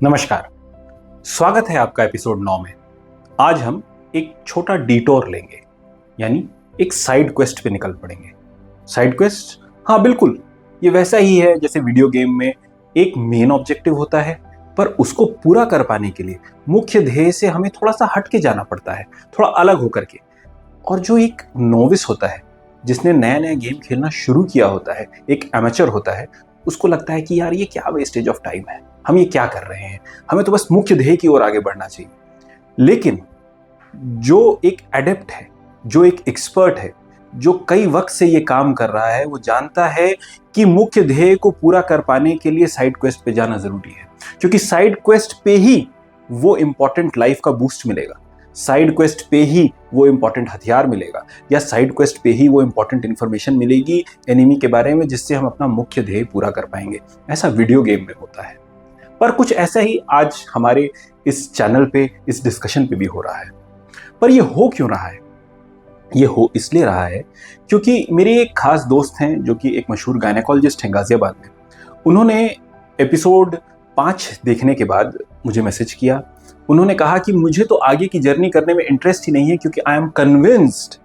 नमस्कार। स्वागत है आपका एपिसोड 9 में। आज हम एक छोटा डिटोर लेंगे, यानी एक साइड क्वेस्ट पे निकल पड़ेंगे। साइड क्वेस्ट, हाँ बिल्कुल, ये वैसा ही है जैसे वीडियो गेम में एक मेन ऑब्जेक्टिव होता है, पर उसको पूरा कर पाने के लिए मुख्य ध्येय से हमें थोड़ा सा हट के जाना पड़ता है, थोड़ा अलग होकर के। और जो एक नोविस होता है, जिसने नया नया गेम खेलना शुरू किया होता है, एक एमेचर होता है, उसको लगता है कि यार ये क्या वेस्टेज ऑफ टाइम है, हम ये क्या कर रहे हैं, हमें तो बस मुख्य ध्येय की ओर आगे बढ़ना चाहिए। लेकिन जो एक एडेप्ट है, जो एक एक्सपर्ट है, जो कई वक्त से ये काम कर रहा है, वो जानता है कि मुख्य ध्येय को पूरा कर पाने के लिए साइड क्वेस्ट पे जाना जरूरी है, क्योंकि साइड क्वेस्ट पे ही वो इंपॉर्टेंट लाइफ का बूस्ट मिलेगा, साइड क्वेस्ट पे ही वो इंपॉर्टेंट हथियार मिलेगा, या साइड क्वेस्ट पे ही वो इंपॉर्टेंट इंफॉर्मेशन मिलेगी एनिमी के बारे में, जिससे हम अपना मुख्य ध्येय पूरा कर पाएंगे। ऐसा वीडियो गेम में होता है, पर कुछ ऐसा ही आज हमारे इस चैनल पे, इस डिस्कशन पे भी हो रहा है। पर ये हो क्यों रहा है? ये हो इसलिए रहा है क्योंकि मेरे एक खास दोस्त हैं जो कि एक मशहूर गायनेकोलॉजिस्ट हैं गाजियाबाद में। उन्होंने एपिसोड 5 देखने के बाद मुझे मैसेज किया। उन्होंने कहा कि मुझे तो आगे की जर्नी करने में इंटरेस्ट ही नहीं है, क्योंकि आई एम कन्विंस्ड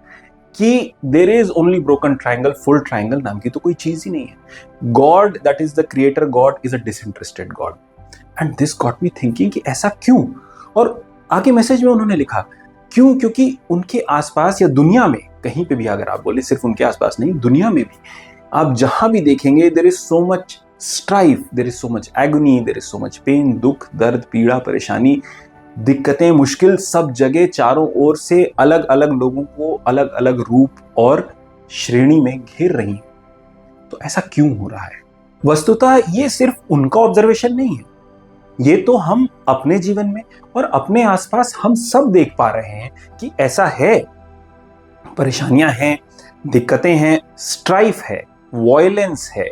कि there is only broken triangle, full triangle नाम की तो कोई चीज ही नहीं है। God, that is the creator God, is a disinterested God. And this got me thinking कि ऐसा क्यों? और आगे मैसेज में उन्होंने लिखा क्यों, क्योंकि उनके आसपास या दुनिया में कहीं पे भी अगर आप बोले, सिर्फ उनके आसपास नहीं, दुनिया में भी आप जहां भी देखेंगे, there is so much strife, there is so much agony, there is so much pain, दुख, दर्द, पीड़ा, परेशानी, दिक्कतें, मुश्किल, सब जगह चारों ओर से अलग अलग लोगों को अलग अलग रूप और श्रेणी में घेर रही है। तो ऐसा क्यों हो रहा है? वस्तुतः ये सिर्फ उनका ऑब्जर्वेशन नहीं है, ये तो हम अपने जीवन में और अपने आसपास हम सब देख पा रहे हैं कि ऐसा है। परेशानियां हैं, दिक्कतें हैं, स्ट्राइफ है, वायलेंस है,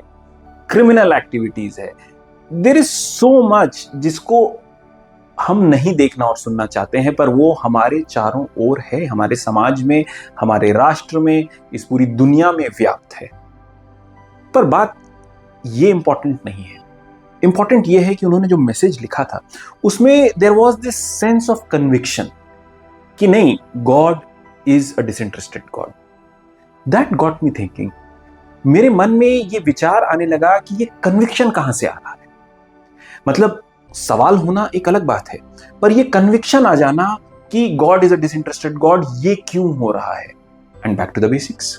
क्रिमिनल एक्टिविटीज है, देयर इज सो मच जिसको हम नहीं देखना और सुनना चाहते हैं, पर वो हमारे चारों ओर है, हमारे समाज में, हमारे राष्ट्र में, इस पूरी दुनिया में व्याप्त है। पर बात ये इंपॉर्टेंट नहीं है। इंपॉर्टेंट ये है कि उन्होंने जो मैसेज लिखा था उसमें there was this sense of conviction कि नहीं, God is a disinterested God. That got me thinking. मेरे मन में ये विचार आने लगा कि ये कन्विक्शन कहां से आ रहा है। मतलब सवाल होना एक अलग बात है, पर ये कन्विक्शन आ जाना कि God is a disinterested God, ये क्यों हो रहा है? And back to the basics,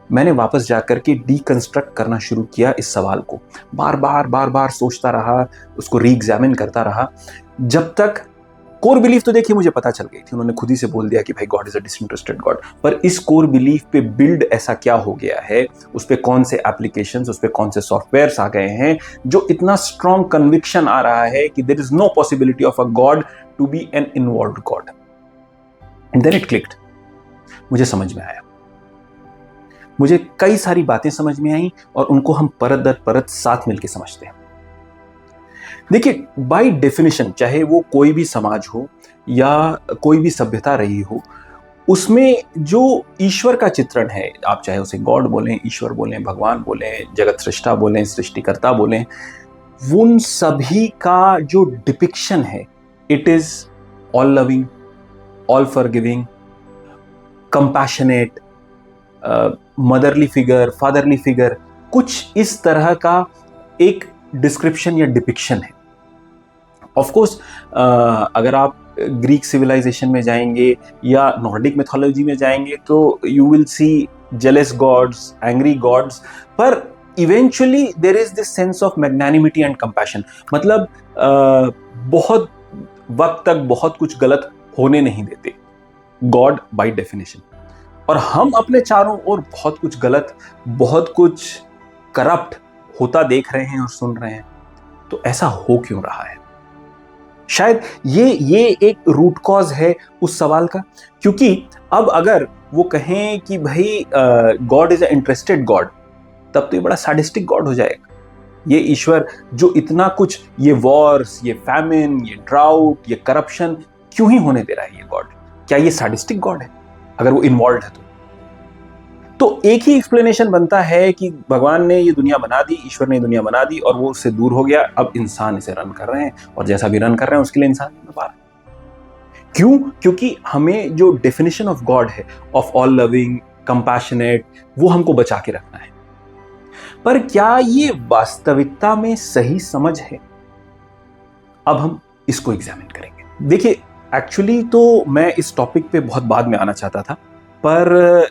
मैंने वापस जाकर के डीकंस्ट्रक्ट करना शुरू किया इस सवाल को। बार बार सोचता रहा, उसको री एग्जामिन करता रहा, जब तक कोर बिलीफ तो देखिए मुझे पता चल गई थी। उन्होंने खुद ही से बोल दिया कि भाई God is a disinterested God, पर इस कोर बिलीफ पे बिल्ड ऐसा क्या हो गया है, उस पे कौन से एप्लीकेशंस, उस पे कौन से सॉफ्टवेयर्स आ गए हैं जो इतना स्ट्रॉन्ग कन्विक्शन आ रहा है कि there is no possibility of a God to be an involved God. And then it clicked. मुझे समझ में आया, मुझे कई सारी बातें समझ में आई और उनको हम परत दर परत साथ मिलकर समझते हैं। देखिए, बाय डेफिनेशन, चाहे वो कोई भी समाज हो या कोई भी सभ्यता रही हो, उसमें जो ईश्वर का चित्रण है, आप चाहे उसे गॉड बोलें, ईश्वर बोलें, भगवान बोलें, जगत सृष्टा बोलें, सृष्टिकर्ता बोलें, उन सभी का जो डिपिक्शन है, it is all loving, all forgiving, compassionate, motherly figure, fatherly figure, कुछ इस तरह का एक डिस्क्रिप्शन या डिपिक्शन है। ऑफ कोर्स अगर आप ग्रीक सिविलाइजेशन में जाएंगे या नॉर्डिक मिथोलॉजी में जाएंगे तो you will see jealous gods, angry gods, पर eventually there is this sense of magnanimity and compassion. मतलब बहुत वक्त तक बहुत कुछ गलत होने नहीं देते गॉड बाय डेफिनेशन, और हम अपने चारों ओर बहुत कुछ गलत, बहुत कुछ करप्ट होता देख रहे हैं और सुन रहे हैं। तो ऐसा हो क्यों रहा है? शायद ये एक रूट कॉज है उस सवाल का, क्योंकि अब अगर वो कहें कि भाई God is a interested God, तब तो ये बड़ा सैडिस्टिक गॉड हो जाएगा। ये ईश्वर जो इतना कुछ, ये वॉर्स, ये फैमिन, ये ड्राउट, ये करप्शन क्यों ही होने दे रहा है ये गॉड? क्या ये सैडिस्टिक गॉड है अगर वो इन्वॉल्व है तो? तो एक ही एक्सप्लेनेशन बनता है कि भगवान ने ये दुनिया बना दी, ईश्वर ने ये दुनिया बना दी और वो उससे दूर हो गया, अब इंसान इसे रन कर रहे हैं और जैसा भी रन कर रहे हैं उसके लिए इंसान नहीं पा रहा। क्यों? क्योंकि हमें जो डेफिनेशन ऑफ गॉड है, ऑफ ऑल लविंग, कंपैशनेट, वो हमको बचा के रखना है। पर क्या ये वास्तविकता में सही समझ है? अब हम इसको एग्जामिन करेंगे। देखिए, एक्चुअली तो मैं इस टॉपिक पे बहुत बाद में आना चाहता था, पर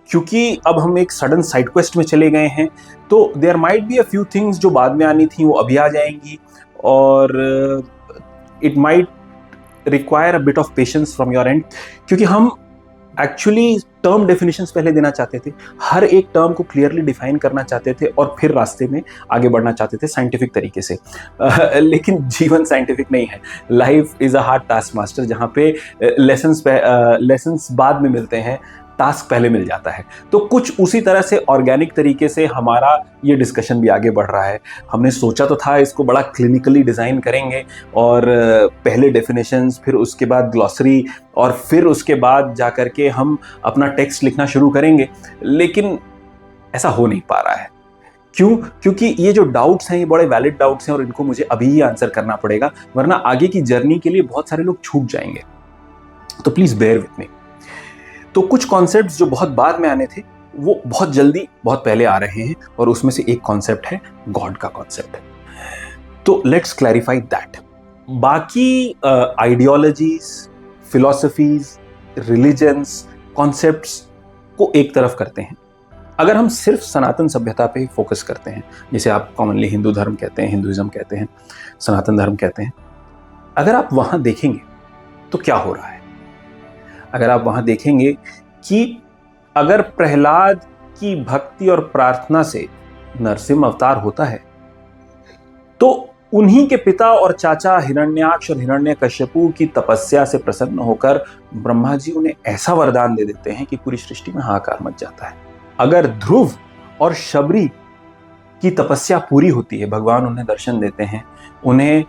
क्योंकि अब हम एक सडन साइड क्वेस्ट में चले गए हैं, तो there might be a few things जो बाद में आनी थी वो अभी आ जाएंगी, और it might require a bit of patience from your and, क्योंकि हम एक्चुअली टर्म डेफिनेशंस पहले देना चाहते थे, हर एक टर्म को क्लियरली डिफाइन करना चाहते थे और फिर रास्ते में आगे बढ़ना चाहते थे साइंटिफिक तरीके से। लेकिन जीवन साइंटिफिक नहीं है। Life is a hard task master, जहाँ पे लेसन्स बाद में मिलते हैं, टास्क पहले मिल जाता है। तो कुछ उसी तरह से ऑर्गेनिक तरीके से हमारा ये डिस्कशन भी आगे बढ़ रहा है। हमने सोचा तो था इसको बड़ा क्लिनिकली डिज़ाइन करेंगे, और पहले डेफिनेशंस, फिर उसके बाद ग्लॉसरी, और फिर उसके बाद जा कर के हम अपना टेक्स्ट लिखना शुरू करेंगे, लेकिन ऐसा हो नहीं पा रहा है। क्यों? क्योंकि ये जो डाउट्स हैं ये बड़े वैलिड डाउट्स हैं और इनको मुझे अभी ही आंसर करना पड़ेगा, वरना आगे की जर्नी के लिए बहुत सारे लोग छूट जाएंगे। तो प्लीज़ बेयर विथ मी। तो कुछ कॉन्सेप्ट्स जो बहुत बाद में आने थे वो बहुत जल्दी, बहुत पहले आ रहे हैं, और उसमें से एक कॉन्सेप्ट है गॉड का कॉन्सेप्ट। तो लेट्स क्लैरिफाई दैट। बाकी आइडियोलॉजीज, फिलॉसफीज, रिलीजन्स, कॉन्सेप्ट्स को एक तरफ करते हैं। अगर हम सिर्फ सनातन सभ्यता पे फोकस करते हैं, जिसे आप कॉमनली हिंदू धर्म कहते हैं, हिंदुइज्म कहते हैं, सनातन धर्म कहते हैं, अगर आप वहां देखेंगे तो क्या हो रहा है? अगर आप वहां देखेंगे कि अगर प्रहलाद की भक्ति और प्रार्थना से नरसिंह अवतार होता है, तो उन्हीं के पिता और चाचा हिरण्याक्ष और हिरण्यकश्यपु की तपस्या से प्रसन्न होकर ब्रह्मा जी उन्हें ऐसा वरदान दे देते हैं कि पूरी सृष्टि में हाहाकार मच जाता है। अगर ध्रुव और शबरी की तपस्या पूरी होती है, भगवान उन्हें दर्शन देते हैं, उन्हें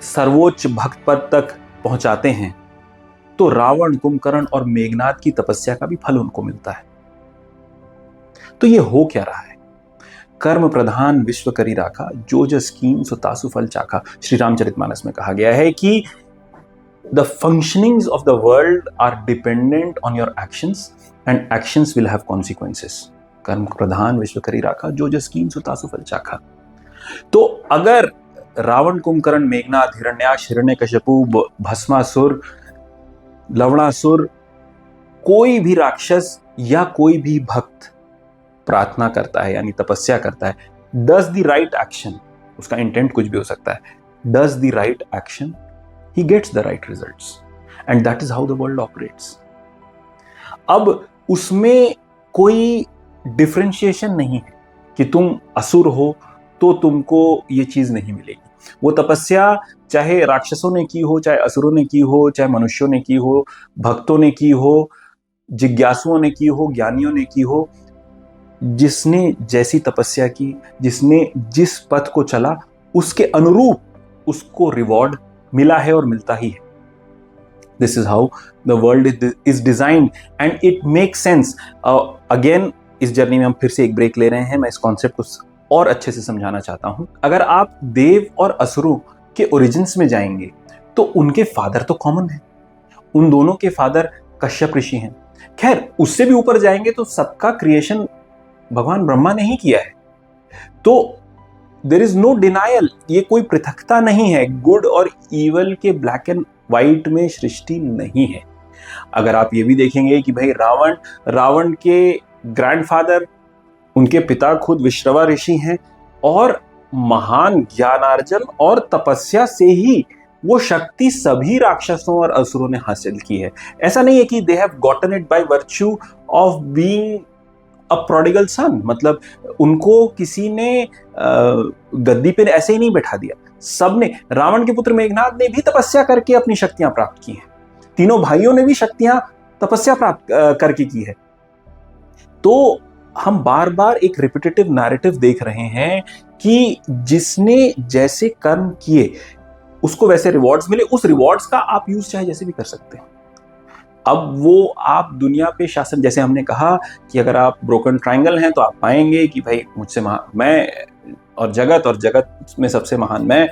सर्वोच्च भक्त पद तक पहुंचाते हैं, तो रावण, कुंभकर्ण और मेघनाद की तपस्या का भी फल उनको मिलता है। तो ये हो क्या रहा है? कर्म प्रधान विश्व करी राखा, जो जस कीन सो तासु फल चाखा। श्री रामचरितमानस में कहा गया है कि the functionings of the world are dependent on your actions and actions will have consequences. कर्म प्रधान विश्व करी राखा, जो जस कीन सो तासु फल चाखा। तो अगर रावण, कुंभकर्ण, मेघनाद, हिरण्याक्ष, हिरण्यकश्यपु, भस्मासुर, लवणासुर, कोई भी राक्षस या कोई भी भक्त प्रार्थना करता है यानी तपस्या करता है, डज द राइट एक्शन, उसका इंटेंट कुछ भी हो सकता है, डज द राइट एक्शन, ही gets the right results, and that is how the world operates. अब उसमें कोई डिफरेंशिएशन नहीं है कि तुम असुर हो तो तुमको ये चीज नहीं मिलेगी। वो तपस्या चाहे राक्षसों ने की हो, चाहे असुरों ने की हो, चाहे मनुष्यों ने की हो, भक्तों ने की हो, जिज्ञासुओं ने की हो, ज्ञानियों ने की हो, जिसने जैसी तपस्या की, जिसने जिस पथ को चला, उसके अनुरूप उसको रिवॉर्ड मिला है और मिलता ही है। This is how the world is designed and it make sense. Again इस जर्नी में हम फिर से एक ब्रेक ले रहे हैं। मैं इस कॉन्सेप्ट को और अच्छे से समझाना चाहता हूं। अगर आप देव और असुरों के ओरिजिन्स में जाएंगे तो उनके फादर तो कॉमन है, उन दोनों के फादर कश्यप ऋषि हैं। खैर, उससे भी ऊपर जाएंगे तो सबका क्रिएशन भगवान ब्रह्मा ने ही किया है। तो देयर इज नो डिनायल, ये कोई पृथकता नहीं है। गुड और इवल के ब्लैक एंड व्हाइट में सृष्टि नहीं है। अगर आप ये भी देखेंगे कि भाई रावण के ग्रैंडफादर, उनके पिता खुद विश्रवा ऋषि हैं, और महान ज्ञानार्जन और तपस्या से ही वो शक्ति सभी राक्षसों और असुरों ने हासिल की है। ऐसा नहीं है कि they have gotten it by virtue of being a prodigal सन, मतलब उनको किसी ने गद्दी पे ऐसे ही नहीं बैठा दिया। सबने, रावण के पुत्र मेघनाद ने भी तपस्या करके अपनी शक्तियां प्राप्त की हैं, तीनों भाइयों ने भी शक्तियां तपस्या प्राप्त करके की है। तो हम बार बार एक रिपीटेटिव नैरेटिव देख रहे हैं कि जिसने जैसे कर्म किए उसको वैसे रिवॉर्ड्स मिले। उस रिवॉर्ड्स का आप यूज चाहे जैसे भी कर सकते हैं। अब वो आप दुनिया पे शासन, जैसे हमने कहा कि अगर आप ब्रोकन ट्रायंगल हैं तो आप पाएंगे कि भाई मुझसे मैं और जगत में सबसे महान मैं,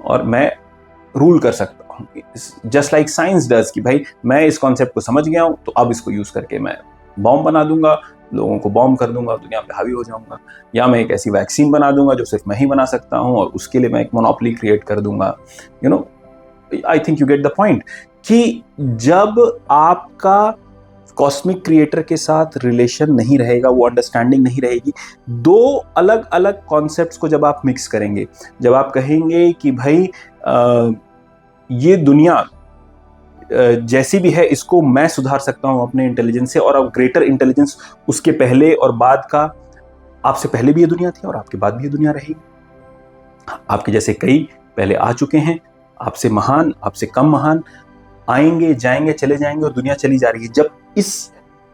और मैं रूल कर सकता हूँ, जस्ट लाइक साइंस डज, कि भाई मैं इस कॉन्सेप्ट को समझ गया हूँ तो अब इसको यूज करके मैं बॉम्ब बना दूंगा, लोगों को बॉम्ब कर दूंगा, दुनिया पे हावी हो जाऊंगा, या मैं एक ऐसी वैक्सीन बना दूंगा जो सिर्फ मैं ही बना सकता हूँ और उसके लिए मैं एक मोनोपोली क्रिएट कर दूंगा। You know, I think you get the point, कि जब आपका कॉस्मिक क्रिएटर के साथ रिलेशन नहीं रहेगा, वो अंडरस्टैंडिंग नहीं रहेगी, दो अलग अलग कॉन्सेप्ट्स को जब आप मिक्स करेंगे, जब आप कहेंगे कि भाई ये दुनिया जैसी भी है इसको मैं सुधार सकता हूं अपने इंटेलिजेंस से, और अब ग्रेटर इंटेलिजेंस उसके पहले और बाद का, आपसे पहले भी ये दुनिया थी और आपके बाद भी ये दुनिया रहेगी, आपके जैसे कई पहले आ चुके हैं, आपसे महान, आपसे कम महान, आएंगे जाएंगे चले जाएंगे और दुनिया चली जा रही है। जब इस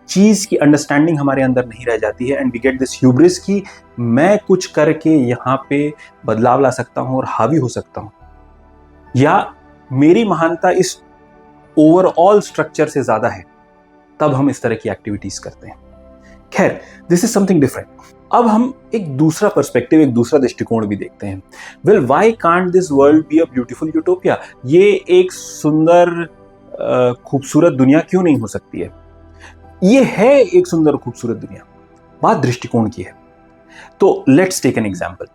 चीज की अंडरस्टैंडिंग हमारे अंदर नहीं रह जाती है, and we get this hubris कि मैं कुछ करके यहाँ पे बदलाव ला सकता हूँ और हावी हो सकता हूँ, या मेरी महानता इस ओवरऑल स्ट्रक्चर से ज्यादा है, तब हम इस तरह की एक्टिविटीज करते हैं। खैर, दिस इज समथिंग डिफरेंट। अब हम एक दूसरा पर्सपेक्टिव, एक दूसरा दृष्टिकोण भी देखते हैं। Well, why can't this world be a beautiful utopia? ये एक सुंदर खूबसूरत दुनिया क्यों नहीं हो सकती है? ये है एक सुंदर खूबसूरत दुनिया, बात दृष्टिकोण की है। तो लेट्स टेक एन एग्जांपल।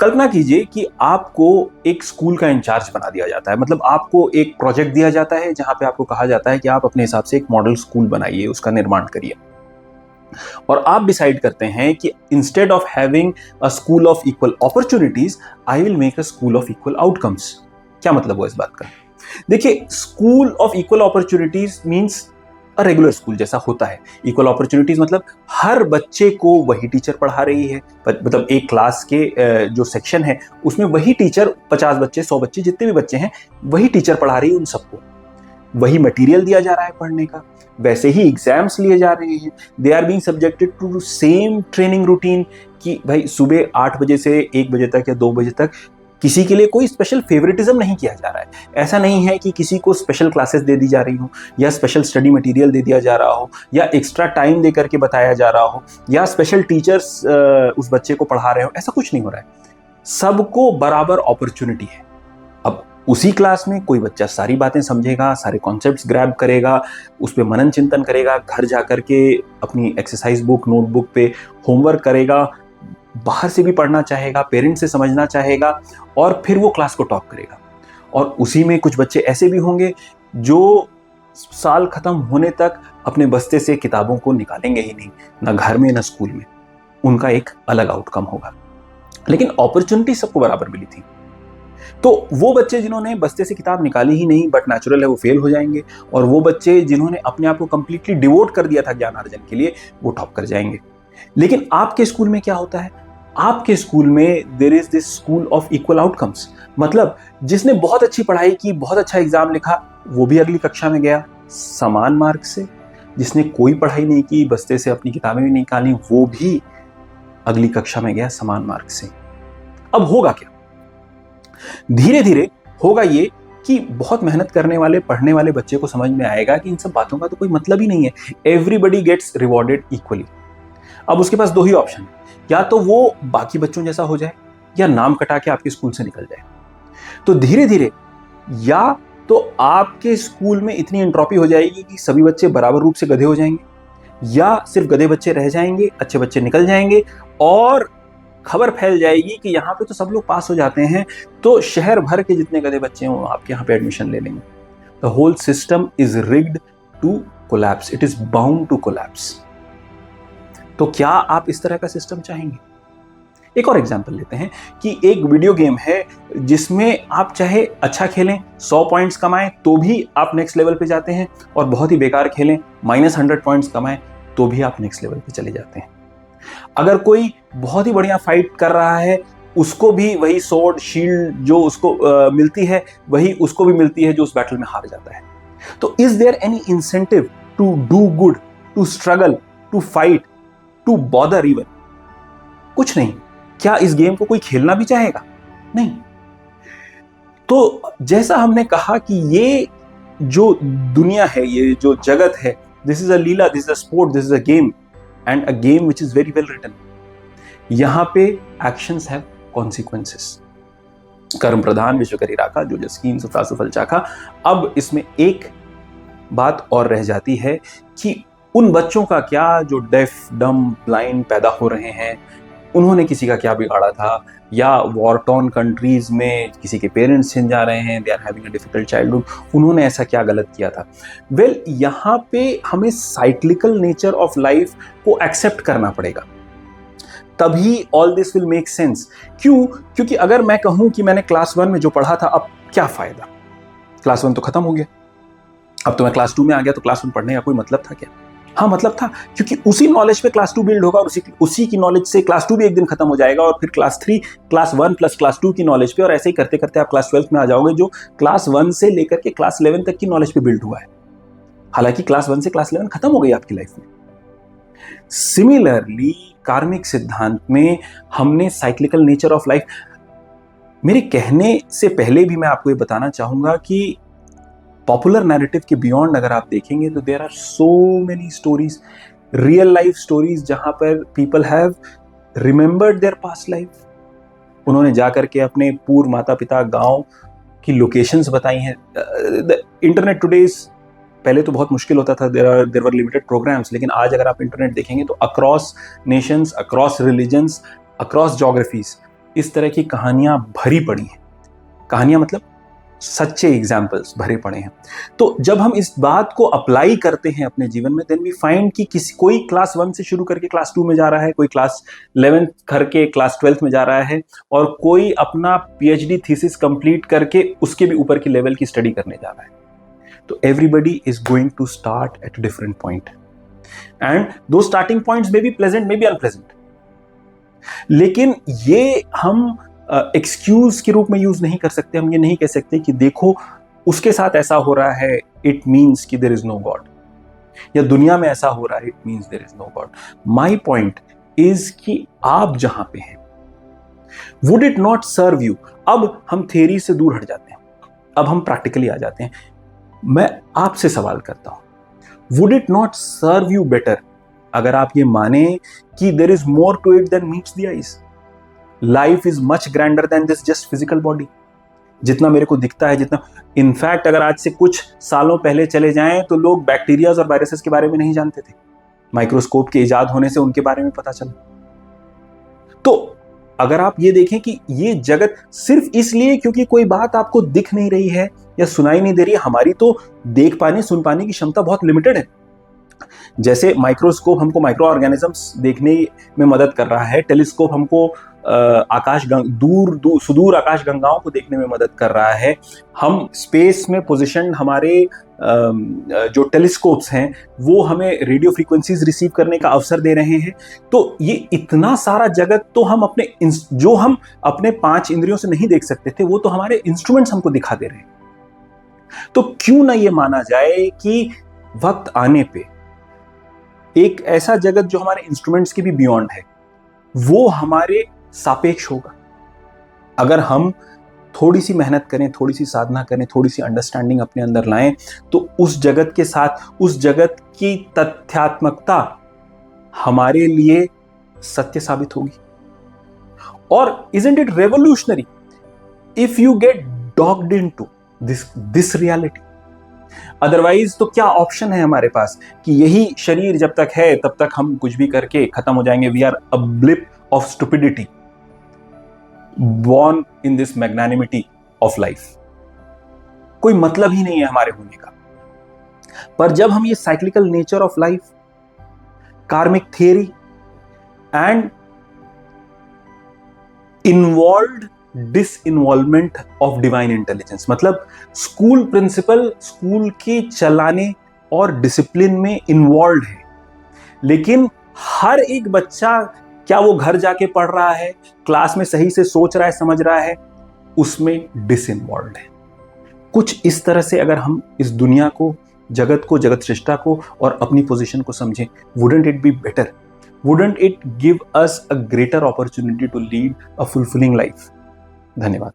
कल्पना कीजिए कि आपको एक स्कूल का इंचार्ज बना दिया जाता है, मतलब आपको एक प्रोजेक्ट दिया जाता है जहां पे आपको कहा जाता है कि आप अपने हिसाब से एक मॉडल स्कूल बनाइए, उसका निर्माण करिए, और आप डिसाइड करते हैं कि instead of having a school of equal opportunities, I will make a school of equal outcomes. क्या मतलब हुआ इस बात का? देखिए, school of equal opportunities means a regular school जैसा होता है। इक्वल अपॉर्चुनिटीज मतलब हर बच्चे को वही टीचर पढ़ा रही है, मतलब एक क्लास के जो सेक्शन है उसमें वही टीचर, 50 बच्चे, 100 बच्चे, जितने भी बच्चे हैं वही टीचर पढ़ा रही है उन सबको, वही मटेरियल दिया जा रहा है पढ़ने का, वैसे ही एग्जाम्स लिए जा रहे हैं, they are being subjected to same training routine, कि भाई सुबह 8 बजे से 1 बजे तक या 2 बजे तक किसी के लिए कोई स्पेशल फेवरेटिज्म नहीं किया जा रहा है। ऐसा नहीं है कि किसी को स्पेशल क्लासेस दे दी जा रही हो, या स्पेशल स्टडी मटेरियल दे दिया जा रहा हो, या एक्स्ट्रा टाइम दे करके बताया जा रहा हो, या स्पेशल टीचर्स उस बच्चे को पढ़ा रहे हो, ऐसा कुछ नहीं हो रहा है। सबको बराबर अपॉर्चुनिटी है। अब उसी क्लास में कोई बच्चा सारी बातें समझेगा, सारे कॉन्सेप्ट्स ग्रैब करेगा, उस पर मनन चिंतन करेगा, घर जाकर के अपनी एक्सरसाइज बुक, नोटबुक पे होमवर्क करेगा, बाहर से भी पढ़ना चाहेगा, पेरेंट्स से समझना चाहेगा, और फिर वो क्लास को टॉप करेगा। और उसी में कुछ बच्चे ऐसे भी होंगे जो साल खत्म होने तक अपने बस्ते से किताबों को निकालेंगे ही नहीं, ना घर में ना स्कूल में, उनका एक अलग आउटकम होगा। लेकिन अपॉर्चुनिटी सबको बराबर मिली थी। तो वो बच्चे जिन्होंने बस्ते से किताब निकाली ही नहीं, बट नेचुरल है वो फेल हो जाएंगे, और वो बच्चे जिन्होंने अपने आप को कंप्लीटली डिवोट कर दिया था ज्ञानार्जन के लिए, वो टॉप कर जाएंगे। लेकिन आपके स्कूल में क्या होता है? आपके स्कूल में there is this school of equal outcomes, मतलब जिसने बहुत अच्छी पढ़ाई की, बहुत अच्छा एग्जाम लिखा, वो भी अगली कक्षा में गया समान मार्क से। जिसने कोई पढ़ाई नहीं की, बस्ते से अपनी किताबें भी निकाली, वो भी अगली कक्षा में गया समान मार्क से। अब होगा क्या? धीरे धीरे होगा ये कि बहुत मेहनत करने वाले, पढ़ने वाले बच्चे को समझ में आएगा कि इन सब बातों का तो कोई मतलब ही नहीं है। Everybody gets rewarded equally. अब उसके पास दो ही ऑप्शन है, या तो वो बाकी बच्चों जैसा हो जाए, या नाम कटा के आपके स्कूल से निकल जाए। तो धीरे धीरे या तो आपके स्कूल में इतनी एंट्रोपी हो जाएगी कि सभी बच्चे बराबर रूप से गधे हो जाएंगे, या सिर्फ गधे बच्चे रह जाएंगे, अच्छे बच्चे निकल जाएंगे, और खबर फैल जाएगी कि यहाँ पे तो सब लोग पास हो जाते हैं, तो शहर भर के जितने गधे बच्चे हों आपके यहाँ पे एडमिशन ले लेंगे। The whole system is rigged to collapse, it is bound to collapse. तो क्या आप इस तरह का सिस्टम चाहेंगे? एक और एग्जांपल लेते हैं कि एक वीडियो गेम है जिसमें आप चाहे अच्छा खेलें, 100 पॉइंट्स कमाएं, तो भी आप नेक्स्ट लेवल पे जाते हैं, और बहुत ही बेकार खेलें, -100 पॉइंट्स कमाएं, तो भी आप नेक्स्ट लेवल पे चले जाते हैं। अगर कोई बहुत ही बढ़िया फाइट कर रहा है, उसको भी वही स्वॉर्ड, शील्ड जो उसको मिलती है, वही उसको भी मिलती है जो उस बैटल में हार जाता है। तो is there any incentive to do good, to struggle, to fight, to bother even? कुछ नहीं। क्या इस गेम को कोई खेलना भी चाहेगा? नहीं। तो जैसा हमने कहा कि ये जो दुनिया है, ये जो जगत है, this is a leela, this is a sport, this is a game, and a game which is very well written. यहां पे एक्शंस हैव कॉन्सिक्वेंसेस। कर्म प्रधान विश्व करी राखा, जो जस्कीन सुता सुफल चाखा। अब इसमें एक बात और रह जाती है कि उन बच्चों का क्या जो डेफ, डम, ब्लाइंड पैदा हो रहे हैं, उन्होंने किसी का क्या बिगाड़ा था, या वॉर टॉर्न कंट्रीज में किसी के पेरेंट्स छिन जा रहे हैं, they are having a difficult childhood, उन्होंने ऐसा क्या गलत किया था। वेल, यहाँ पे हमें साइक्लिकल नेचर ऑफ लाइफ को एक्सेप्ट करना पड़ेगा, तभी all this will make sense. क्यों? क्योंकि अगर मैं कहूं कि मैंने क्लास 1 में जो पढ़ा था, अब क्या फायदा, क्लास 1 तो खत्म हो गया, अब तो मैं क्लास 2 में आ गया, तो क्लास 1 पढ़ने का कोई मतलब था क्या? हाँ, मतलब था, क्योंकि उसी नॉलेज पे क्लास 2 बिल्ड होगा, और उसी की नॉलेज से क्लास 2 भी एक दिन खत्म हो जाएगा, और फिर क्लास 3 क्लास 1 प्लस क्लास 2 की नॉलेज पे, और ऐसे ही करते करते आप क्लास 12 में आ जाओगे, जो क्लास 1 से लेकर के क्लास 11 तक की नॉलेज पे बिल्ड हुआ है। हालांकि क्लास 1 से क्लास 11 खत्म हो गई आपकी लाइफ में। सिमिलरली कार्मिक सिद्धांत में हमने साइक्लिकल नेचर ऑफ लाइफ, मेरे कहने से पहले भी मैं आपको ये बताना चाहूंगा कि पॉपुलर नैरेटिव के बियॉन्ड अगर आप देखेंगे तो there are so many stories, real life stories, जहां पर people have remembered their past life. उन्होंने जाकर के अपने पूर्व माता पिता गांव की लोकेशंस बताई हैं। इंटरनेट टुडेज, पहले तो बहुत मुश्किल होता था, देयर वर लिमिटेड प्रोग्राम्स, लेकिन आज अगर आप इंटरनेट देखेंगे तो across Nations, across religions, across geographies इस तरह की कहानियां भरी पड़ी हैं। कहानियां मतलब सच्चे एग्जाम्पल्स भरे पड़े हैं। तो जब हम इस बात को अप्लाई करते हैं अपने जीवन में, देन वी फाइंड कि कोई क्लास 1 से शुरू करके क्लास 2 में जा रहा है, कोई क्लास 11 करके क्लास 12 में जा रहा है, और कोई अपना पीएचडी थीसिस कंप्लीट करके उसके भी ऊपर की लेवल की स्टडी करने जा रहा है। तो everybody is going to start at different point, and though starting points may be pleasant, may be unpleasant, लेकिन ये हम एक्सक्यूज के रूप में यूज नहीं कर सकते। हम ये नहीं कह सकते कि देखो उसके साथ ऐसा हो रहा है, इट मीन्स कि देयर इज नो गॉड, या दुनिया में ऐसा हो रहा है, it means there is no God. My point is कि आप जहां पे हैं, would it not serve you. अब हम थ्योरी से दूर हट जाते हैं, अब हम प्रैक्टिकली आ जाते हैं। मैं आपसे सवाल करता हूं, would it not serve you better अगर आप ये माने कि there is more to it than meets the eyes, life is much grander than this just physical body. जितना मेरे को दिखता है, जितना, इनफैक्ट अगर आज से कुछ सालों पहले चले जाएं तो लोग बैक्टीरियाज और वायरसेस के बारे में नहीं जानते थे, माइक्रोस्कोप के इजाद होने से उनके बारे में पता चला। तो अगर आप ये देखें कि ये जगत सिर्फ इसलिए क्योंकि कोई बात आपको दिख नहीं रही है या सुनाई नहीं दे रही है, हमारी तो देख पाने सुन पाने की क्षमता बहुत लिमिटेड है। जैसे माइक्रोस्कोप हमको माइक्रो ऑर्गेनिजम्स देखने में मदद कर रहा है, टेलीस्कोप हमको सुदूर आकाश गंगाओं को देखने में मदद कर रहा है, हम स्पेस में पोजीशन हमारे जो टेलीस्कोप्स हैं वो हमें रेडियो फ्रीक्वेंसीज रिसीव करने का अवसर दे रहे हैं। तो ये इतना सारा जगत तो हम जो हम अपने 5 इंद्रियों से नहीं देख सकते थे, वो तो हमारे इंस्ट्रूमेंट्स हमको दिखा दे रहे हैं। तो क्यों ना ये माना जाए कि वक्त आने पे एक ऐसा जगत जो हमारे इंस्ट्रूमेंट्स के भी बियॉन्ड है, वो हमारे सापेक्ष होगा। अगर हम थोड़ी सी मेहनत करें, थोड़ी सी साधना करें, थोड़ी सी अंडरस्टैंडिंग अपने अंदर लाएं, तो उस जगत के साथ, उस जगत की तथ्यात्मकता हमारे लिए सत्य साबित होगी। और isn't it revolutionary if you get dogged into this reality? Otherwise तो क्या ऑप्शन है हमारे पास कि यही शरीर जब तक है तब तक हम कुछ भी करके खत्म हो जाएंगे। We are a blip of stupidity born in this magnanimity of life। कोई मतलब ही नहीं है हमारे होने का। पर जब हम ये cyclical nature of life, karmic theory and involved disinvolvement of divine intelligence, मतलब स्कूल प्रिंसिपल स्कूल के चलाने और डिसिप्लिन में इन्वॉल्व है, लेकिन हर एक बच्चा क्या वो घर जाके पढ़ रहा है, क्लास में सही से सोच रहा है, समझ रहा है, उसमें डिसइन्वॉल्व है। कुछ इस तरह से अगर हम इस दुनिया को, जगत को, जगत सृष्टा को और अपनी पोजीशन को समझें, wouldn't it be better? Wouldn't it give us a greater opportunity to lead a fulfilling life? धन्यवाद।